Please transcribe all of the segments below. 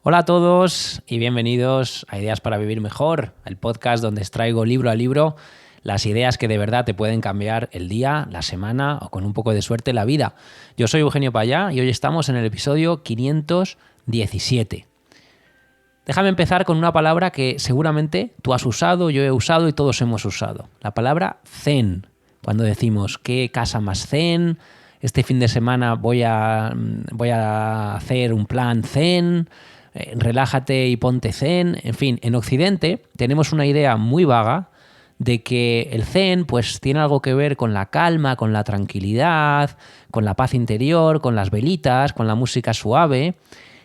Hola a todos y bienvenidos a Ideas para Vivir Mejor, el podcast donde extraigo libro a libro las ideas que de verdad te pueden cambiar el día, la semana o con un poco de suerte la vida. Yo soy Eugenio Payá y hoy estamos en el episodio 517. Déjame empezar con una palabra que seguramente tú has usado, yo he usado y todos hemos usado. La palabra zen. Cuando decimos qué casa más zen, este fin de semana voy a hacer un plan zen, relájate y ponte zen. En fin, en Occidente tenemos una idea muy vaga de que el zen pues tiene algo que ver con la calma, con la tranquilidad, con la paz interior, con las velitas, con la música suave.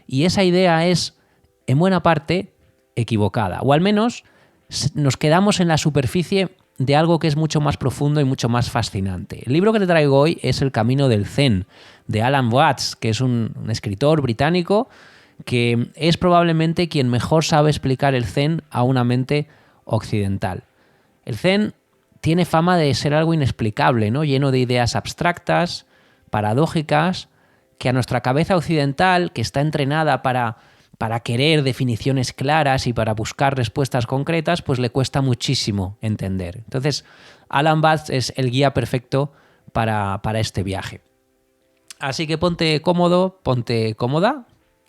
Y esa idea es, en buena parte, equivocada. O al menos nos quedamos en la superficie de algo que es mucho más profundo y mucho más fascinante. El libro que te traigo hoy es El camino del zen, de Alan Watts, que es un escritor británico que es probablemente quien mejor sabe explicar el zen a una mente occidental. El zen tiene fama de ser algo inexplicable, ¿no? Lleno de ideas abstractas, paradójicas, que a nuestra cabeza occidental, que está entrenada para querer definiciones claras y para buscar respuestas concretas, pues le cuesta muchísimo entender. Entonces, Alan Watts es el guía perfecto para este viaje. Así que ponte cómodo, ponte cómoda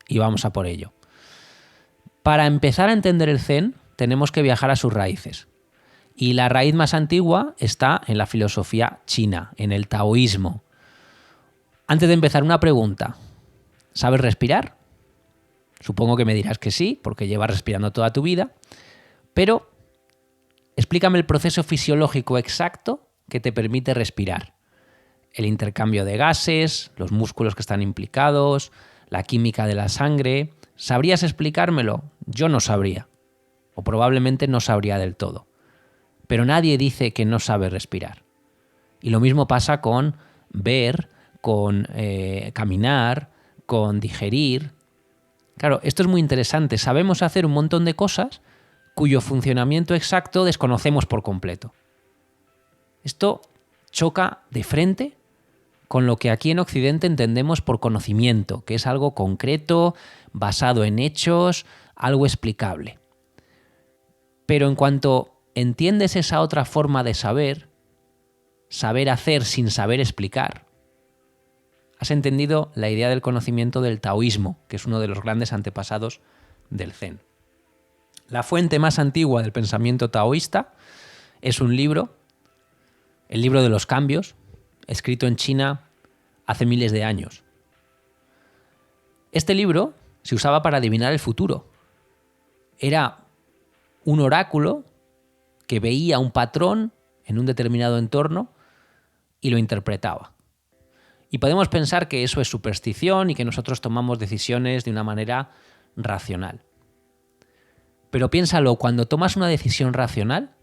y vamos a por ello. Para empezar a entender el zen, tenemos que viajar a sus raíces. Y la raíz más antigua está en la filosofía china, en el taoísmo. Antes de empezar, una pregunta. ¿Sabes respirar? Supongo que me dirás que sí, porque llevas respirando toda tu vida. Pero explícame el proceso fisiológico exacto que te permite respirar. El intercambio de gases, los músculos que están implicados, la química de la sangre. ¿Sabrías explicármelo? Yo no sabría. O probablemente no sabría del todo. Pero nadie dice que no sabe respirar. Y lo mismo pasa con ver, con caminar, con digerir. Claro, esto es muy interesante. Sabemos hacer un montón de cosas cuyo funcionamiento exacto desconocemos por completo. Esto choca de frente con lo que aquí en Occidente entendemos por conocimiento, que es algo concreto, basado en hechos, algo explicable. Pero en cuanto entiendes esa otra forma de saber hacer sin saber explicar, has entendido la idea del conocimiento del taoísmo, que es uno de los grandes antepasados del zen. La fuente más antigua del pensamiento taoísta es un libro, el libro de los cambios, escrito en China hace miles de años. Este libro se usaba para adivinar el futuro. Era un oráculo que veía un patrón en un determinado entorno y lo interpretaba. Y podemos pensar que eso es superstición y que nosotros tomamos decisiones de una manera racional. Pero piénsalo, cuando tomas una decisión racional,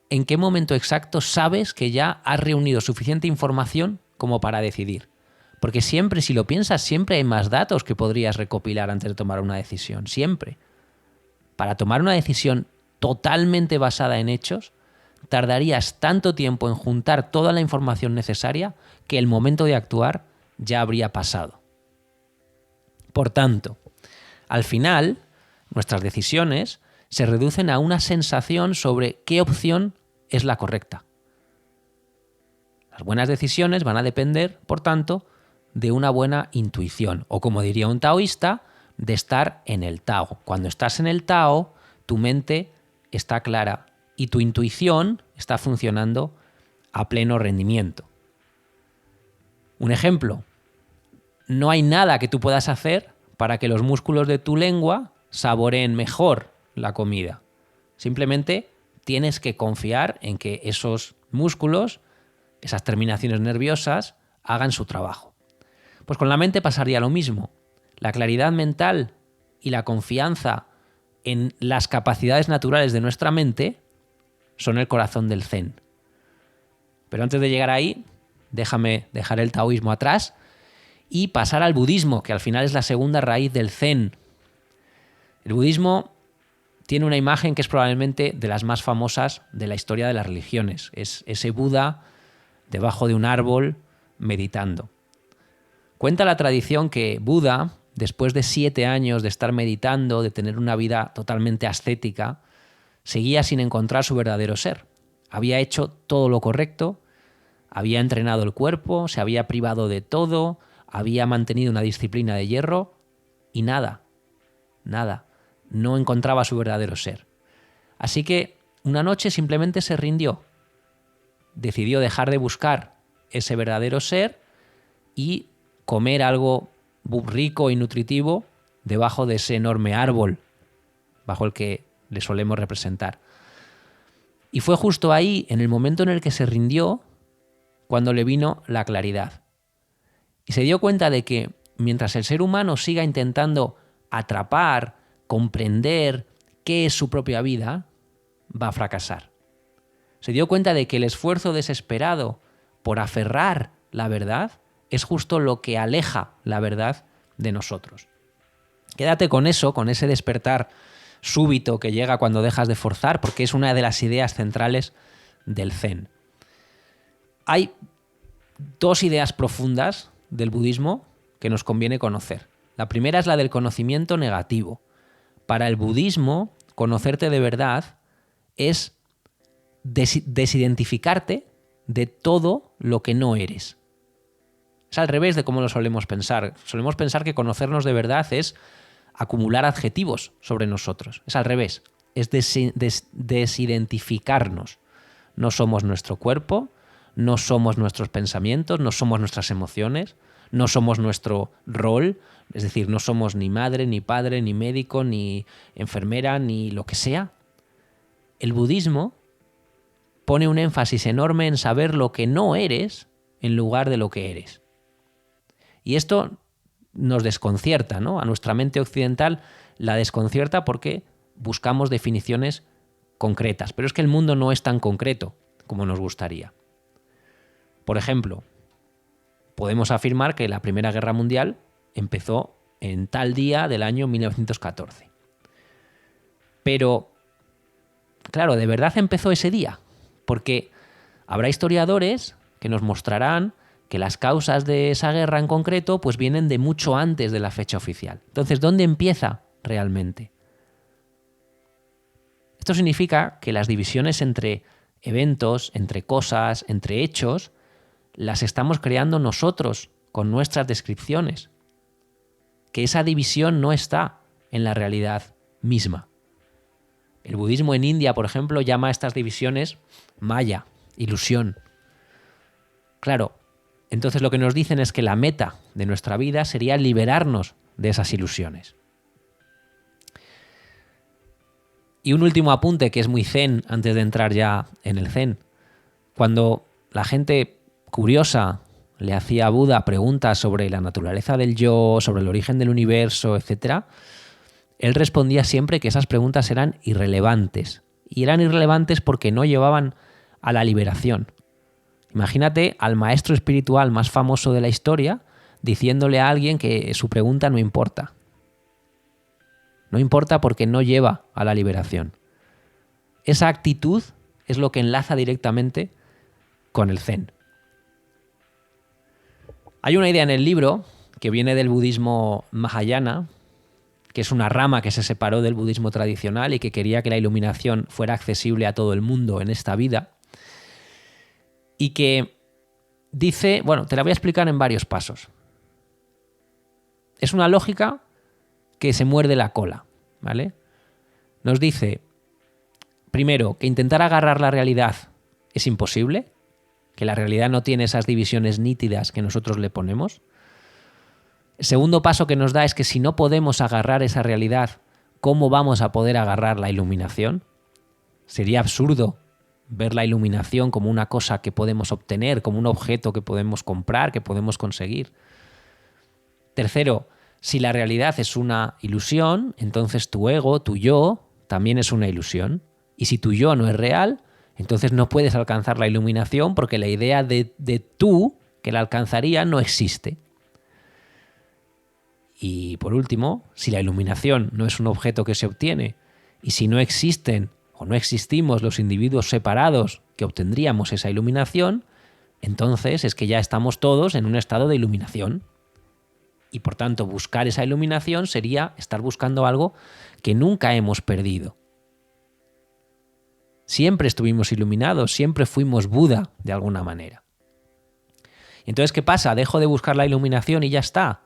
¿en qué momento exacto sabes que ya has reunido suficiente información como para decidir? Porque siempre, si lo piensas, siempre hay más datos que podrías recopilar antes de tomar una decisión. Siempre. Para tomar una decisión totalmente basada en hechos, tardarías tanto tiempo en juntar toda la información necesaria que el momento de actuar ya habría pasado. Por tanto, al final, nuestras decisiones se reducen a una sensación sobre qué opción es la correcta. Las buenas decisiones van a depender, por tanto, de una buena intuición, o como diría un taoísta, de estar en el Tao. Cuando estás en el Tao, tu mente está clara y tu intuición está funcionando a pleno rendimiento. Un ejemplo, no hay nada que tú puedas hacer para que los músculos de tu lengua saboreen mejor la comida. Simplemente tienes que confiar en que esos músculos, esas terminaciones nerviosas, hagan su trabajo. Pues con la mente pasaría lo mismo. La claridad mental y la confianza en las capacidades naturales de nuestra mente son el corazón del zen. Pero antes de llegar ahí, déjame dejar el taoísmo atrás y pasar al budismo, que al final es la segunda raíz del zen. El budismo tiene una imagen que es probablemente de las más famosas de la historia de las religiones. Es ese Buda debajo de un árbol meditando. Cuenta la tradición que Buda, después de 7 años de estar meditando, de tener una vida totalmente ascética, seguía sin encontrar su verdadero ser. Había hecho todo lo correcto, había entrenado el cuerpo, se había privado de todo, había mantenido una disciplina de hierro y nada. No encontraba su verdadero ser. Así que una noche simplemente se rindió. Decidió dejar de buscar ese verdadero ser y comer algo rico y nutritivo debajo de ese enorme árbol bajo el que le solemos representar. Y fue justo ahí, en el momento en el que se rindió, cuando le vino la claridad. Y se dio cuenta de que mientras el ser humano siga intentando atrapar, comprender qué es su propia vida, va a fracasar. Se dio cuenta de que el esfuerzo desesperado por aferrar la verdad es justo lo que aleja la verdad de nosotros. Quédate con eso, con ese despertar súbito que llega cuando dejas de forzar, porque es una de las ideas centrales del Zen. Hay 2 ideas profundas del budismo que nos conviene conocer. La primera es la del conocimiento negativo. Para el budismo, conocerte de verdad es desidentificarte de todo lo que no eres. Es al revés de cómo lo solemos pensar. Solemos pensar que conocernos de verdad es acumular adjetivos sobre nosotros. Es al revés. Es desidentificarnos. No somos nuestro cuerpo, no somos nuestros pensamientos, no somos nuestras emociones, no somos nuestro rol, es decir, no somos ni madre, ni padre, ni médico, ni enfermera, ni lo que sea. El budismo pone un énfasis enorme en saber lo que no eres en lugar de lo que eres. Y esto nos desconcierta, ¿no? A nuestra mente occidental la desconcierta porque buscamos definiciones concretas, pero es que el mundo no es tan concreto como nos gustaría. Por ejemplo, podemos afirmar que la Primera Guerra Mundial empezó en tal día del año 1914. Pero, claro, ¿de verdad empezó ese día? Porque habrá historiadores que nos mostrarán que las causas de esa guerra en concreto pues vienen de mucho antes de la fecha oficial. Entonces, ¿dónde empieza realmente? Esto significa que las divisiones entre eventos, entre cosas, entre hechos, las estamos creando nosotros con nuestras descripciones. Que esa división no está en la realidad misma. El budismo en India, por ejemplo, llama a estas divisiones maya, ilusión. Claro, entonces lo que nos dicen es que la meta de nuestra vida sería liberarnos de esas ilusiones. Y un último apunte que es muy zen antes de entrar ya en el zen. Cuando la gente curiosa le hacía a Buda preguntas sobre la naturaleza del yo, sobre el origen del universo, etc., él respondía siempre que esas preguntas eran irrelevantes. Y eran irrelevantes porque no llevaban a la liberación. Imagínate al maestro espiritual más famoso de la historia diciéndole a alguien que su pregunta no importa. No importa porque no lleva a la liberación. Esa actitud es lo que enlaza directamente con el Zen. Hay una idea en el libro que viene del budismo Mahayana, que es una rama que se separó del budismo tradicional y que quería que la iluminación fuera accesible a todo el mundo en esta vida, y que dice, bueno, te la voy a explicar en varios pasos. Es una lógica que se muerde la cola, ¿vale? Nos dice, primero, que intentar agarrar la realidad es imposible, que la realidad no tiene esas divisiones nítidas que nosotros le ponemos. El segundo paso que nos da es que si no podemos agarrar esa realidad, ¿cómo vamos a poder agarrar la iluminación? Sería absurdo ver la iluminación como una cosa que podemos obtener, como un objeto que podemos comprar, que podemos conseguir. Tercero, si la realidad es una ilusión, entonces tu ego, tu yo, también es una ilusión. Y si tu yo no es real, entonces no puedes alcanzar la iluminación porque la idea de tú que la alcanzaría no existe. Y por último, si la iluminación no es un objeto que se obtiene y si no existen o no existimos los individuos separados que obtendríamos esa iluminación, entonces es que ya estamos todos en un estado de iluminación. Y por tanto, buscar esa iluminación sería estar buscando algo que nunca hemos perdido. Siempre estuvimos iluminados, siempre fuimos Buda de alguna manera. Y entonces, ¿qué pasa? Dejo de buscar la iluminación y ya está.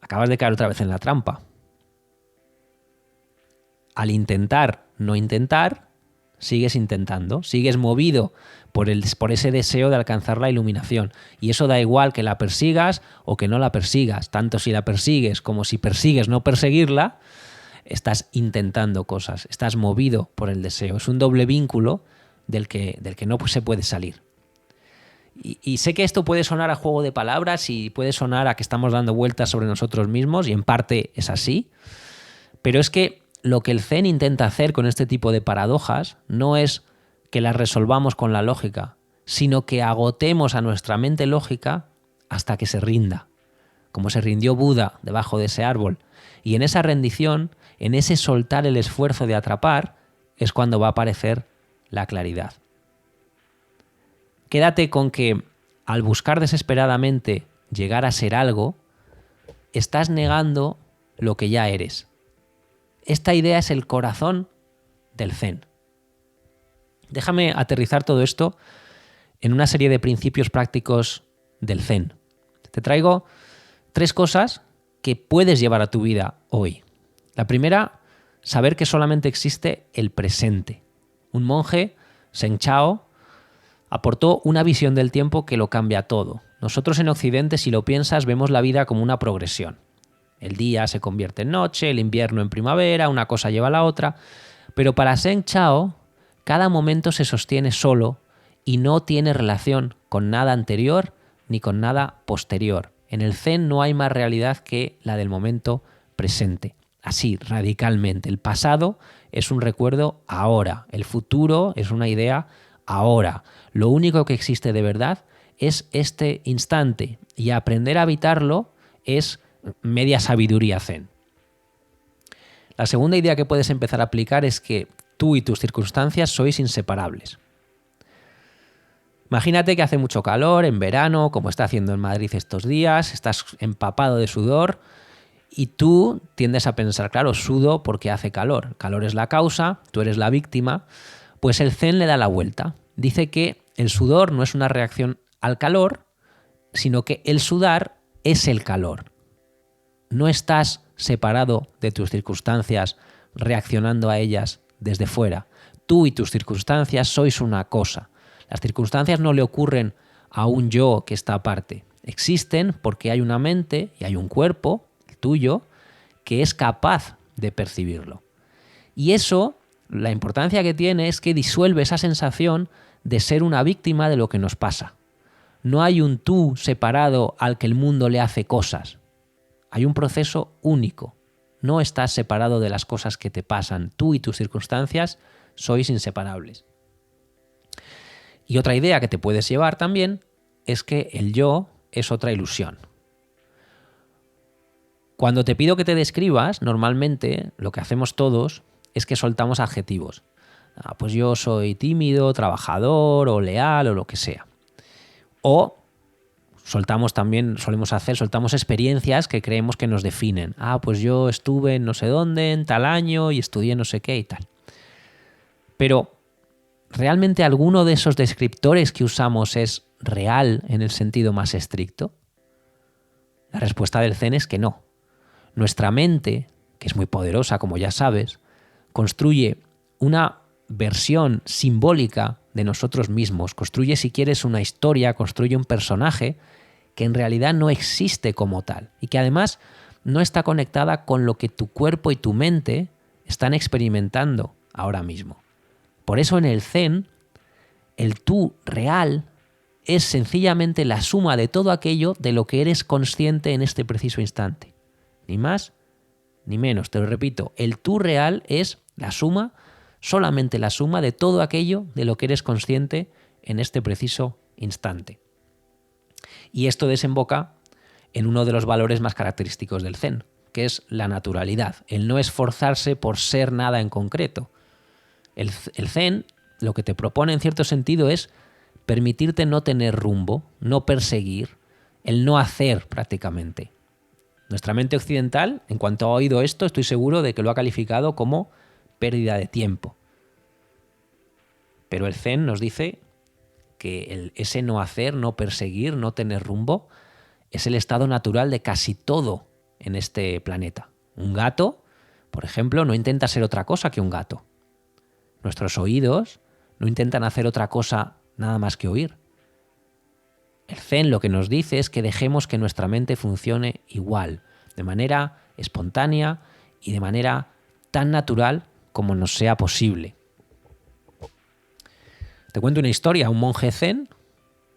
Acabas de caer otra vez en la trampa. Al intentar no intentar, sigues intentando, sigues movido por ese deseo de alcanzar la iluminación. Y eso da igual que la persigas o que no la persigas. Tanto si la persigues como si persigues no perseguirla, estás intentando cosas, estás movido por el deseo. Es un doble vínculo del que no se puede salir. Y sé que esto puede sonar a juego de palabras y puede sonar a que estamos dando vueltas sobre nosotros mismos, y en parte es así, pero es que lo que el Zen intenta hacer con este tipo de paradojas no es que las resolvamos con la lógica, sino que agotemos a nuestra mente lógica hasta que se rinda, como se rindió Buda debajo de ese árbol. Y en esa rendición, en ese soltar el esfuerzo de atrapar, es cuando va a aparecer la claridad. Quédate con que al buscar desesperadamente llegar a ser algo, estás negando lo que ya eres. Esta idea es el corazón del Zen. Déjame aterrizar todo esto en una serie de principios prácticos del Zen. Te traigo 3 cosas que puedes llevar a tu vida hoy. La primera, saber que solamente existe el presente. Un monje, Seng Chao, aportó una visión del tiempo que lo cambia todo. Nosotros en Occidente, si lo piensas, vemos la vida como una progresión. El día se convierte en noche, el invierno en primavera, una cosa lleva a la otra. Pero para Seng Chao, cada momento se sostiene solo y no tiene relación con nada anterior ni con nada posterior. En el Zen no hay más realidad que la del momento presente. Así, radicalmente. El pasado es un recuerdo ahora. El futuro es una idea ahora. Lo único que existe de verdad es este instante. Y aprender a habitarlo es media sabiduría Zen. La segunda idea que puedes empezar a aplicar es que tú y tus circunstancias sois inseparables. Imagínate que hace mucho calor en verano, como está haciendo en Madrid estos días, estás empapado de sudor y tú tiendes a pensar, claro, sudo porque hace calor. El calor es la causa, tú eres la víctima. Pues el Zen le da la vuelta. Dice que el sudor no es una reacción al calor, sino que el sudar es el calor. No estás separado de tus circunstancias, reaccionando a ellas desde fuera. Tú y tus circunstancias sois una cosa. Las circunstancias no le ocurren a un yo que está aparte. Existen porque hay una mente y hay un cuerpo, el tuyo, que es capaz de percibirlo. Y eso, la importancia que tiene es que disuelve esa sensación de ser una víctima de lo que nos pasa. No hay un tú separado al que el mundo le hace cosas. Hay un proceso único. No estás separado de las cosas que te pasan. Tú y tus circunstancias sois inseparables. Y otra idea que te puedes llevar también es que el yo es otra ilusión. Cuando te pido que te describas, normalmente lo que hacemos todos es que soltamos adjetivos. Pues yo soy tímido, trabajador o leal o lo que sea. O soltamos experiencias que creemos que nos definen. Pues yo estuve en no sé dónde, en tal año y estudié no sé qué y tal. Pero, ¿realmente alguno de esos descriptores que usamos es real en el sentido más estricto? La respuesta del Zen es que no. Nuestra mente, que es muy poderosa, como ya sabes, construye una versión simbólica de nosotros mismos. Construye, si quieres, una historia, construye un personaje que en realidad no existe como tal y que además no está conectada con lo que tu cuerpo y tu mente están experimentando ahora mismo. Por eso en el Zen, el tú real es sencillamente la suma de todo aquello de lo que eres consciente en este preciso instante. Ni más ni menos, te lo repito, el tú real es la suma, solamente la suma de todo aquello de lo que eres consciente en este preciso instante. Y esto desemboca en uno de los valores más característicos del Zen, que es la naturalidad, el no esforzarse por ser nada en concreto. El Zen lo que te propone en cierto sentido es permitirte no tener rumbo, no perseguir, el no hacer prácticamente. Nuestra mente occidental, en cuanto ha oído esto, estoy seguro de que lo ha calificado como pérdida de tiempo. Pero el Zen nos dice que ese no hacer, no perseguir, no tener rumbo, es el estado natural de casi todo en este planeta. Un gato, por ejemplo, no intenta ser otra cosa que un gato. Nuestros oídos no intentan hacer otra cosa nada más que oír. El Zen lo que nos dice es que dejemos que nuestra mente funcione igual, de manera espontánea y de manera tan natural como nos sea posible. Te cuento una historia. Un monje zen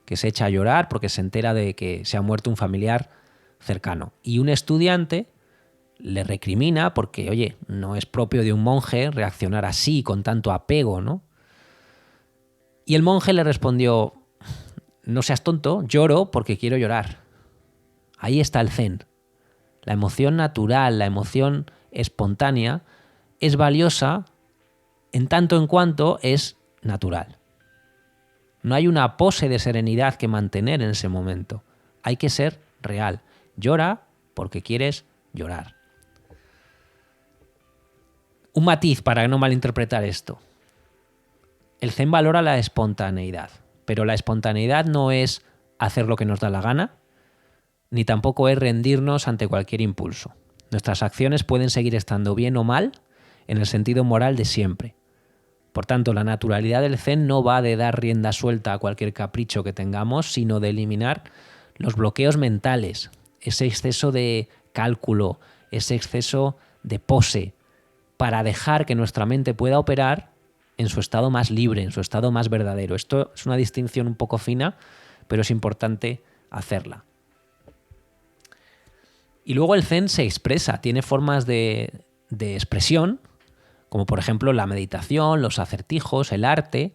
que se echa a llorar porque se entera de que se ha muerto un familiar cercano. Y un estudiante le recrimina porque, oye, no es propio de un monje reaccionar así, con tanto apego, ¿no? Y el monje le respondió: no seas tonto, lloro porque quiero llorar. Ahí está el zen. La emoción natural, la emoción espontánea es valiosa en tanto en cuanto es natural. No hay una pose de serenidad que mantener en ese momento. Hay que ser real. Llora porque quieres llorar. Un matiz para no malinterpretar esto. El Zen valora la espontaneidad, pero la espontaneidad no es hacer lo que nos da la gana, ni tampoco es rendirnos ante cualquier impulso. Nuestras acciones pueden seguir estando bien o mal en el sentido moral de siempre. Por tanto, la naturalidad del Zen no va de dar rienda suelta a cualquier capricho que tengamos, sino de eliminar los bloqueos mentales, ese exceso de cálculo, ese exceso de pose, para dejar que nuestra mente pueda operar en su estado más libre, en su estado más verdadero. Esto es una distinción un poco fina, pero es importante hacerla. Y luego el Zen se expresa, tiene formas de expresión, como por ejemplo la meditación, los acertijos, el arte.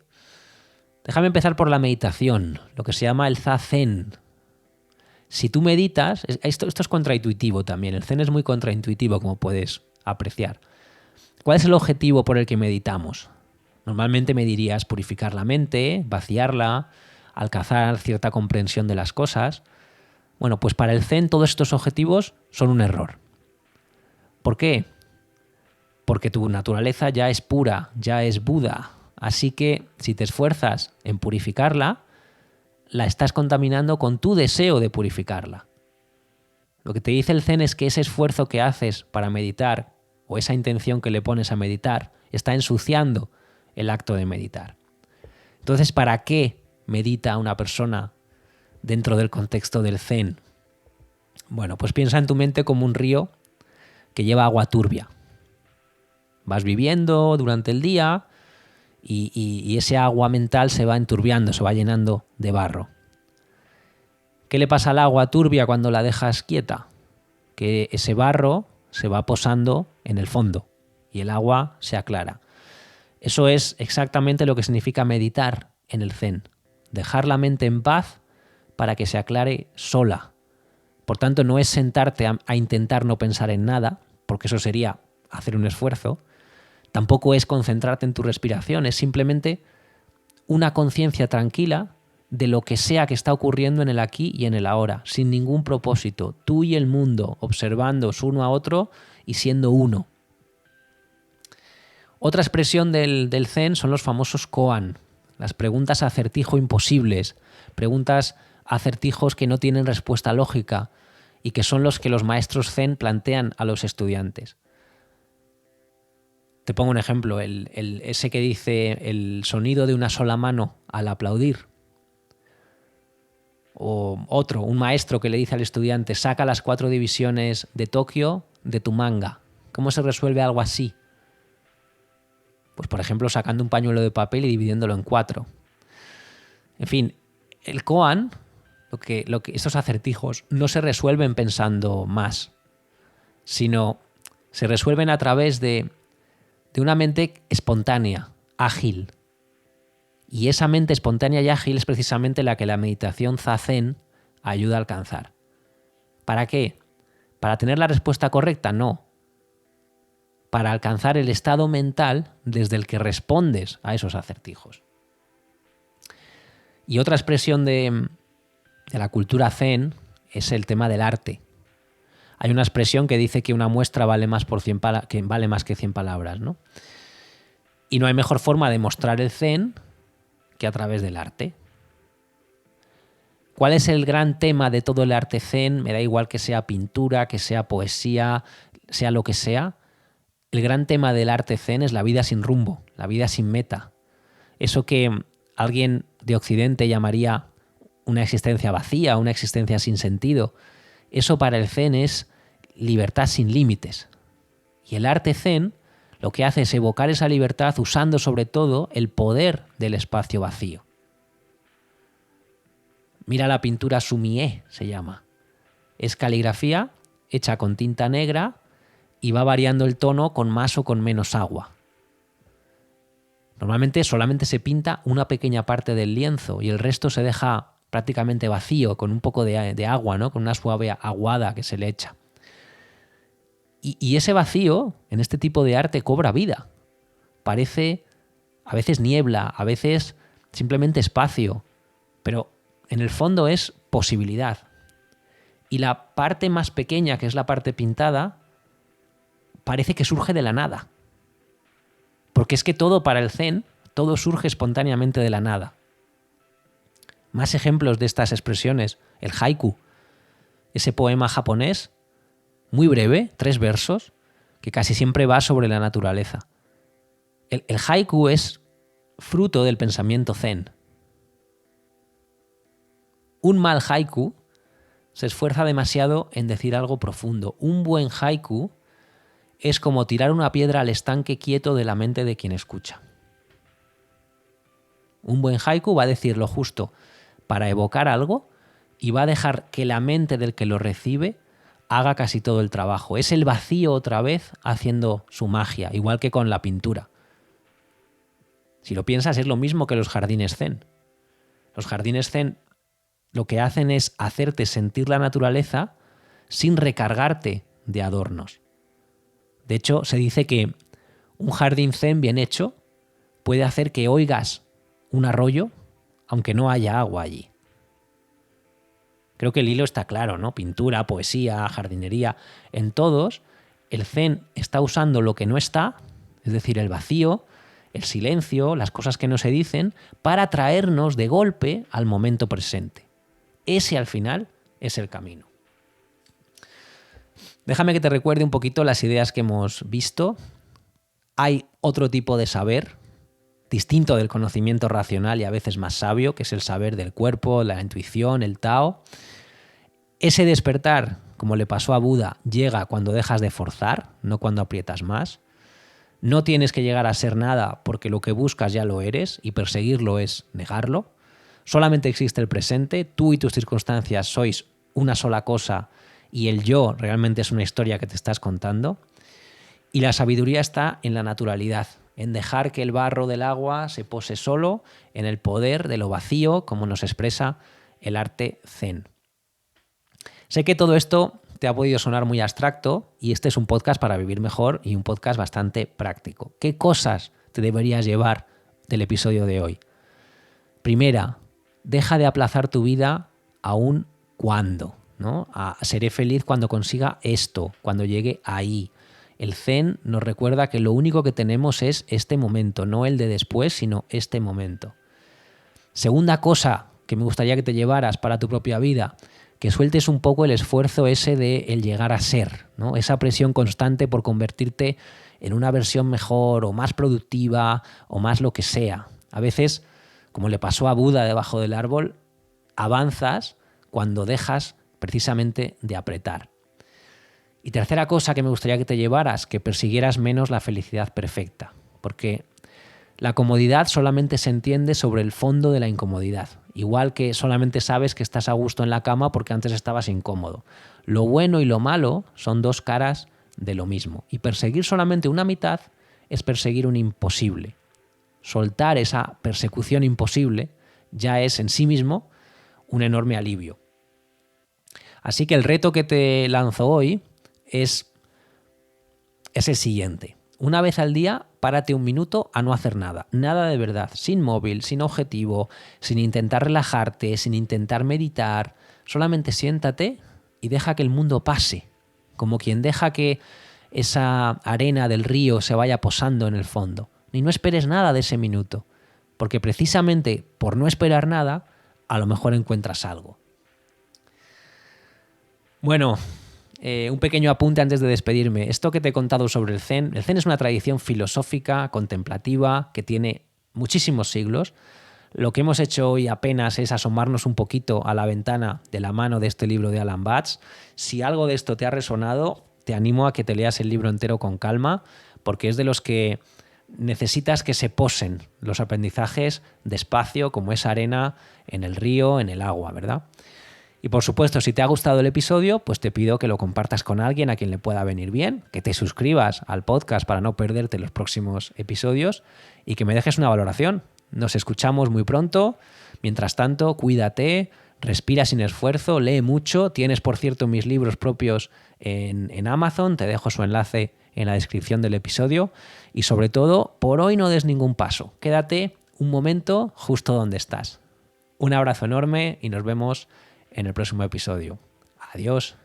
Déjame empezar por la meditación, lo que se llama el zazen. Si tú meditas, esto es contraintuitivo también, el Zen es muy contraintuitivo, como puedes apreciar. ¿Cuál es el objetivo por el que meditamos? Normalmente me dirías purificar la mente, vaciarla, alcanzar cierta comprensión de las cosas. Bueno, pues para el Zen todos estos objetivos son un error. ¿Por qué? Porque tu naturaleza ya es pura, ya es Buda. Así que si te esfuerzas en purificarla, la estás contaminando con tu deseo de purificarla. Lo que te dice el Zen es que ese esfuerzo que haces para meditar o esa intención que le pones a meditar está ensuciando el acto de meditar. Entonces, ¿para qué medita una persona dentro del contexto del Zen? Bueno, pues piensa en tu mente como un río que lleva agua turbia. Vas viviendo durante el día y ese agua mental se va enturbiando, se va llenando de barro. ¿Qué le pasa al agua turbia cuando la dejas quieta? Que ese barro se va posando en el fondo y el agua se aclara. Eso es exactamente lo que significa meditar en el Zen. Dejar la mente en paz para que se aclare sola. Por tanto, no es sentarte a intentar no pensar en nada, porque eso sería hacer un esfuerzo. Tampoco es concentrarte en tu respiración, es simplemente una conciencia tranquila de lo que sea que está ocurriendo en el aquí y en el ahora, sin ningún propósito, tú y el mundo, observándoos uno a otro y siendo uno. Otra expresión del Zen son los famosos koan, las preguntas acertijo imposibles, preguntas acertijos que no tienen respuesta lógica y que son los que los maestros Zen plantean a los estudiantes. Te pongo un ejemplo, ese que dice el sonido de una sola mano al aplaudir. O otro, un maestro que le dice al estudiante, saca las 4 divisiones de Tokio de tu manga. ¿Cómo se resuelve algo así? Pues por ejemplo sacando un pañuelo de papel y dividiéndolo en 4. En fin, el koan, esos acertijos no se resuelven pensando más, sino se resuelven a través de una mente espontánea, ágil. Y esa mente espontánea y ágil es precisamente la que la meditación zazen ayuda a alcanzar. ¿Para qué? ¿Para tener la respuesta correcta? No. Para alcanzar el estado mental desde el que respondes a esos acertijos. Y otra expresión de la cultura zen es el tema del arte. Hay una expresión que dice que una muestra vale más que 100 palabras, ¿no? Y no hay mejor forma de mostrar el zen que a través del arte. ¿Cuál es el gran tema de todo el arte zen? Me da igual que sea pintura, que sea poesía, sea lo que sea. El gran tema del arte zen es la vida sin rumbo, la vida sin meta. Eso que alguien de Occidente llamaría una existencia vacía, una existencia sin sentido. Eso para el zen es libertad sin límites. Y el arte zen lo que hace es evocar esa libertad usando sobre todo el poder del espacio vacío. Mira la pintura Sumie, se llama. Es caligrafía hecha con tinta negra y va variando el tono con más o con menos agua. Normalmente solamente se pinta una pequeña parte del lienzo y el resto se deja prácticamente vacío, con un poco de agua, ¿no? Con una suave aguada que se le echa. Y ese vacío, en este tipo de arte, cobra vida. Parece a veces niebla, a veces simplemente espacio, pero en el fondo es posibilidad. Y la parte más pequeña, que es la parte pintada, parece que surge de la nada. Porque es que todo para el zen, todo surge espontáneamente de la nada. Más ejemplos de estas expresiones, el haiku, ese poema japonés, muy breve, 3 versos, que casi siempre va sobre la naturaleza. El haiku es fruto del pensamiento zen. Un mal haiku se esfuerza demasiado en decir algo profundo. Un buen haiku es como tirar una piedra al estanque quieto de la mente de quien escucha. Un buen haiku va a decir lo justo para evocar algo y va a dejar que la mente del que lo recibe haga casi todo el trabajo. Es el vacío otra vez haciendo su magia, igual que con la pintura. Si lo piensas, es lo mismo que los jardines zen. Los jardines zen lo que hacen es hacerte sentir la naturaleza sin recargarte de adornos. De hecho, se dice que un jardín zen bien hecho puede hacer que oigas un arroyo aunque no haya agua allí. Creo que el hilo está claro, ¿no? Pintura, poesía, jardinería, en todos el zen está usando lo que no está, es decir, el vacío, el silencio, las cosas que no se dicen, para traernos de golpe al momento presente. Ese al final es el camino. Déjame que te recuerde un poquito las ideas que hemos visto. Hay otro tipo de saber, distinto del conocimiento racional y a veces más sabio, que es el saber del cuerpo, la intuición, el Tao. Ese despertar, como le pasó a Buda, llega cuando dejas de forzar, no cuando aprietas más. No tienes que llegar a ser nada porque lo que buscas ya lo eres y perseguirlo es negarlo. Solamente existe el presente, tú y tus circunstancias sois una sola cosa y el yo realmente es una historia que te estás contando. Y la sabiduría está en la naturalidad, en dejar que el barro del agua se pose solo, en el poder de lo vacío, como nos expresa el arte zen. Sé que todo esto te ha podido sonar muy abstracto y este es un podcast para vivir mejor y un podcast bastante práctico. ¿Qué cosas te deberías llevar del episodio de hoy? Primera, deja de aplazar tu vida a un cuándo, ¿no? Seré feliz cuando consiga esto, cuando llegue ahí. El zen nos recuerda que lo único que tenemos es este momento, no el de después, sino este momento. Segunda cosa que me gustaría que te llevaras para tu propia vida, que sueltes un poco el esfuerzo ese de el llegar a ser, ¿no? Esa presión constante por convertirte en una versión mejor o más productiva o más lo que sea. A veces, como le pasó a Buda debajo del árbol, avanzas cuando dejas precisamente de apretar. Y tercera cosa que me gustaría que te llevaras, que persiguieras menos la felicidad perfecta, porque la comodidad solamente se entiende sobre el fondo de la incomodidad, igual que solamente sabes que estás a gusto en la cama porque antes estabas incómodo. Lo bueno y lo malo son dos caras de lo mismo, y perseguir solamente una mitad es perseguir un imposible. Soltar esa persecución imposible ya es en sí mismo un enorme alivio. Así que el reto que te lanzo hoy es el siguiente. una vez al día, párate un minuto a no hacer nada. Nada de verdad. Sin móvil, sin objetivo, sin intentar relajarte, sin intentar meditar. Solamente siéntate y deja que el mundo pase. Como quien deja que esa arena del río se vaya posando en el fondo. Y no esperes nada de ese minuto. Porque precisamente por no esperar nada, a lo mejor encuentras algo. Bueno, un pequeño apunte antes de despedirme. Esto que te he contado sobre el Zen es una tradición filosófica, contemplativa, que tiene muchísimos siglos. Lo que hemos hecho hoy apenas es asomarnos un poquito a la ventana de la mano de este libro de Alan Watts. Si algo de esto te ha resonado, te animo a que te leas el libro entero con calma, porque es de los que necesitas que se posen los aprendizajes despacio, como esa arena en el río, en el agua, ¿verdad? Y por supuesto, si te ha gustado el episodio, pues te pido que lo compartas con alguien a quien le pueda venir bien, que te suscribas al podcast para no perderte los próximos episodios y que me dejes una valoración. Nos escuchamos muy pronto. Mientras tanto, cuídate, respira sin esfuerzo, lee mucho. Tienes, por cierto, mis libros propios en Amazon. Te dejo su enlace en la descripción del episodio. Y sobre todo, por hoy no des ningún paso. Quédate un momento justo donde estás. Un abrazo enorme y nos vemos en el próximo episodio. Adiós.